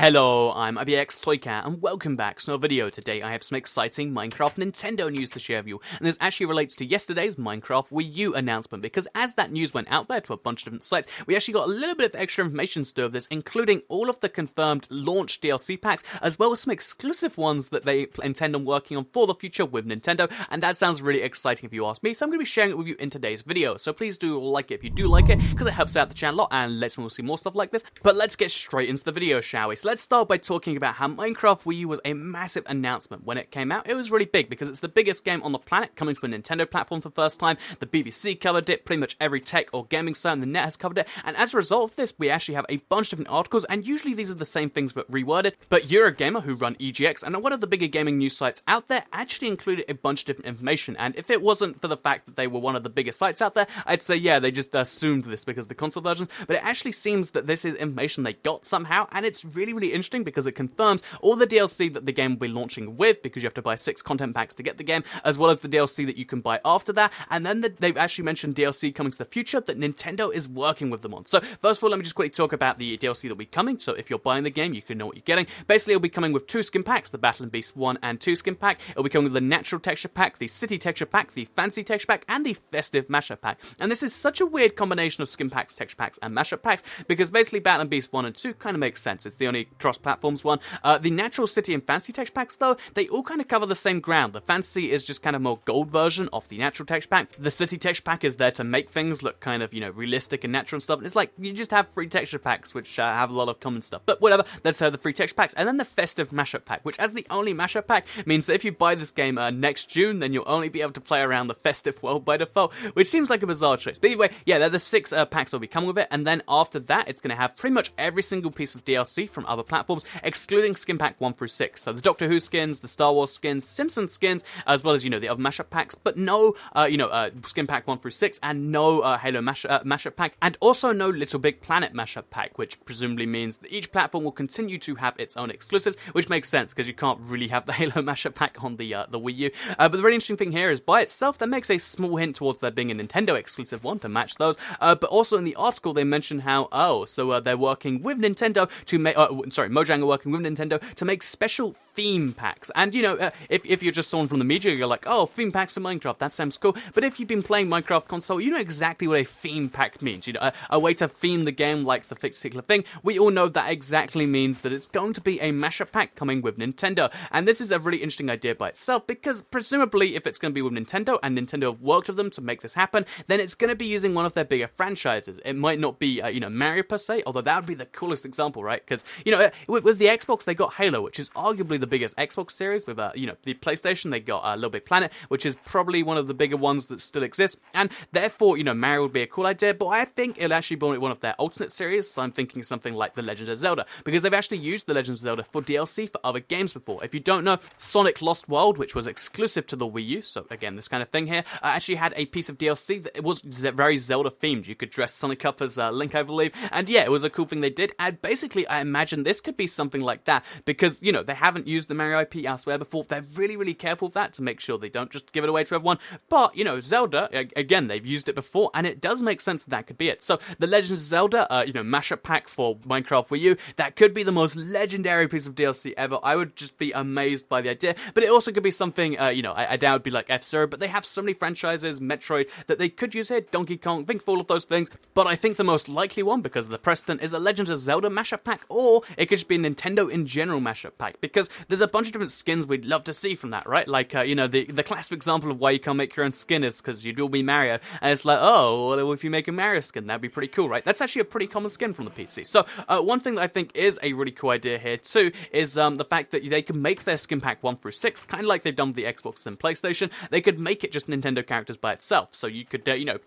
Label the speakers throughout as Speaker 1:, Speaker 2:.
Speaker 1: Hello, I'm IBX Toycat, and welcome back to another video. Today I have some exciting Minecraft Nintendo news to share with you, and this actually relates to yesterday's Minecraft Wii-U announcement, because as that news went out there to a bunch of different sites, we actually got a little bit of extra information to do with this, including all of the confirmed launch DLC packs, as well as some exclusive ones that they intend on working on for the future with Nintendo, and that sounds really exciting if you ask me, so I'm going to be sharing it with you in today's video. So please do like it if you do like it, because it helps out the channel a lot, and lets me see more stuff like this. But let's get straight into the video, shall we? So let's start by talking about how Minecraft Wii-U was a massive announcement. When it came out, it was really big because it's the biggest game on the planet coming to a Nintendo platform for the first time. The BBC covered it, pretty much every tech or gaming site on the net has covered it, and as a result of this, we actually have a bunch of different articles, and usually these are the same things but reworded. But Eurogamer, who run EGX and are one of the bigger gaming news sites out there, actually included a bunch of different information, and if it wasn't for the fact that they were one of the biggest sites out there, I'd say yeah, they just assumed this because of the console version, but it actually seems that this is information they got somehow, and it's really interesting because it confirms all the DLC that the game will be launching with, because you have to buy 6 content packs to get the game, as well as the DLC that you can buy after that, and then they've actually mentioned DLC coming to the future that Nintendo is working with them on. So first of all, let me just quickly talk about the DLC that will be coming, so if you're buying the game, you can know what you're getting. Basically, it'll be coming with 2 skin packs, the Battle and Beast 1 and 2 skin pack. It'll be coming with the Natural Texture Pack, the City Texture Pack, the Fancy Texture Pack, and the Festive Mashup Pack. And this is such a weird combination of skin packs, texture packs, and mashup packs, because basically Battle and Beast 1 and 2 kind of makes sense. It's the only cross-platforms one. The Natural City and Fancy Texture Packs, though, they all kind of cover the same ground. The Fancy is just kind of more gold version of the Natural Texture Pack. The City Texture Pack is there to make things look kind of, realistic and natural and stuff. And it's like, you just have free texture packs, which have a lot of common stuff. But whatever, let's have the free texture packs. And then the Festive Mashup Pack, which as the only mashup pack, means that if you buy this game next June, then you'll only be able to play around the festive world by default, which seems like a bizarre choice. But anyway, yeah, they're the 6 packs that will be coming with it. And then after that, it's going to have pretty much every single piece of DLC from other platforms, excluding skin pack 1 through 6. So the Doctor Who skins, the Star Wars skins, Simpsons skins, as well as, the other mashup packs, but no, skin pack 1 through 6, and no Halo mashup pack, and also no Little Big Planet mashup pack, which presumably means that each platform will continue to have its own exclusives, which makes sense, because you can't really have the Halo mashup pack on the Wii U. But the really interesting thing here is, by itself, that makes a small hint towards there being a Nintendo exclusive one to match those, but also in the article, they mention how, they're working with Nintendo to make, Mojang are working with Nintendo to make special theme packs. And if you're just someone from the media, you're like, oh, theme packs in Minecraft, that sounds cool. But if you've been playing Minecraft console, you know exactly what a theme pack means. A way to theme the game like the particular thing. We all know that exactly means that it's going to be a mashup pack coming with Nintendo. And this is a really interesting idea by itself, because presumably if it's going to be with Nintendo, and Nintendo have worked with them to make this happen, then it's going to be using one of their bigger franchises. It might not be, Mario per se, although that would be the coolest example, right? Because, with the Xbox, they got Halo, which is arguably the biggest Xbox series. With, the PlayStation, they got Little Big Planet, which is probably one of the bigger ones that still exists. And therefore, Mario would be a cool idea, but I think it'll actually be one of their alternate series, so I'm thinking something like The Legend of Zelda, because they've actually used The Legend of Zelda for DLC for other games before. If you don't know, Sonic Lost World, which was exclusive to the Wii U, so again, this kind of thing here, actually had a piece of DLC that it was very Zelda themed. You could dress Sonic up as Link, I believe, and yeah, it was a cool thing they did, and basically, I imagine this could be something like that, because, they haven't used the Mario IP elsewhere before. They're really careful with that to make sure they don't just give it away to everyone, but, Zelda, again, they've used it before, and it does make sense that could be it. So, the Legend of Zelda, mashup pack for Minecraft Wii U, that could be the most legendary piece of DLC ever. I would just be amazed by the idea, but it also could be something, I doubt would be like F-Zero, but they have so many franchises, Metroid, that they could use here, Donkey Kong, think of all of those things, but I think the most likely one, because of the precedent, is a Legend of Zelda mashup pack, or it could just be a Nintendo in general mashup pack, because there's a bunch of different skins we'd love to see from that, right? Like, the classic example of why you can't make your own skin is because you'd all be Mario, and it's like, oh, well, if you make a Mario skin, that'd be pretty cool, right? That's actually a pretty common skin from the PC. So, one thing that I think is a really cool idea here, too, is the fact that they can make their skin pack 1 through 6, kind of like they've done with the Xbox and PlayStation. They could make it just Nintendo characters by itself, so you could, even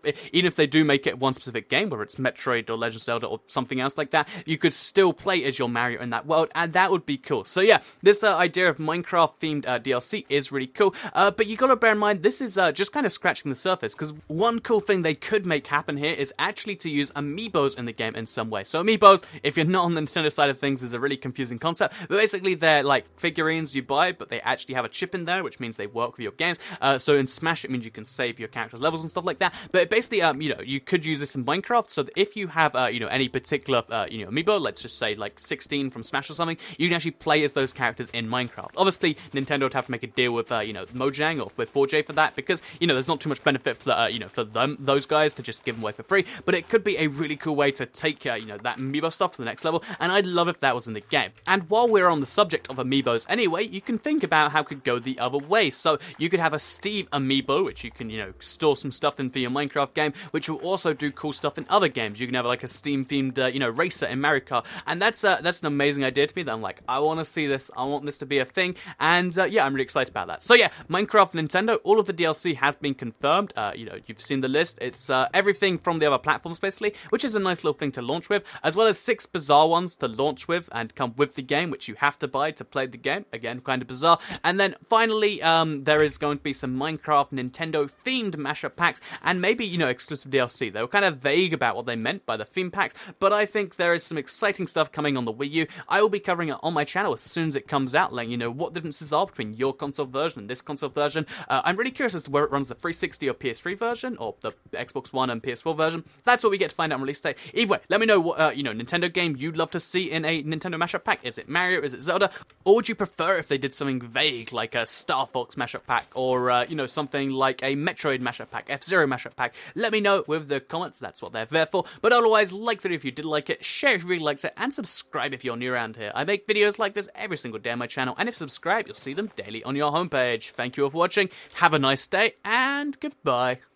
Speaker 1: if they do make it one specific game, whether it's Metroid or Legend of Zelda or something else like that, you could still play as your Mario in that world, and that would be cool. So yeah, this idea of Minecraft-themed DLC is really cool, but you gotta bear in mind, this is just kind of scratching the surface, because one cool thing they could make happen here is actually to use amiibos in the game in some way. So amiibos, if you're not on the Nintendo side of things, is a really confusing concept, but basically they're like figurines you buy, but they actually have a chip in there, which means they work with your games. So in Smash, it means you can save your character's levels and stuff like that, but basically, you could use this in Minecraft, so that if you have, any particular, amiibo, let's just say like 6 16 from Smash or something, you can actually play as those characters in Minecraft. Obviously, Nintendo would have to make a deal with, Mojang or with 4J for that, because, there's not too much benefit for the, for those guys to just give them away for free, but it could be a really cool way to take, that amiibo stuff to the next level, and I'd love if that was in the game. And while we're on the subject of amiibos anyway, you can think about how it could go the other way. So you could have a Steve amiibo, which you can, store some stuff in for your Minecraft game, which will also do cool stuff in other games. You can have like a Steam-themed, racer in Mario Kart, and that's an amazing idea to me that I'm like, I want to see this, I want this to be a thing, and yeah, I'm really excited about that. So yeah, Minecraft Nintendo, all of the DLC has been confirmed. You've seen the list. It's everything from the other platforms, basically, which is a nice little thing to launch with, as well as 6 bizarre ones to launch with and come with the game, which you have to buy to play the game. Again, kind of bizarre. And then finally, there is going to be some Minecraft Nintendo themed mashup packs, and maybe, exclusive DLC. They were kind of vague about what they meant by the theme packs, but I think there is some exciting stuff coming on the Wii U. I will be covering it on my channel as soon as it comes out, letting you know what differences are between your console version and this console version. I'm really curious as to where it runs the 360 or PS3 version, or the Xbox One and PS4 version. That's what we get to find out on release day. Either way, let me know what, Nintendo game you'd love to see in a Nintendo mashup pack. Is it Mario? Is it Zelda? Or would you prefer if they did something vague, like a Star Fox mashup pack, or, something like a Metroid mashup pack, F-Zero mashup pack? Let me know with the comments. That's what they're there for. But otherwise, like the video if you did like it, share if you really liked it, and subscribe if you're new around here. I make videos like this every single day on my channel, and if you subscribe, you'll see them daily on your homepage. Thank you all for watching. Have a nice day, and goodbye.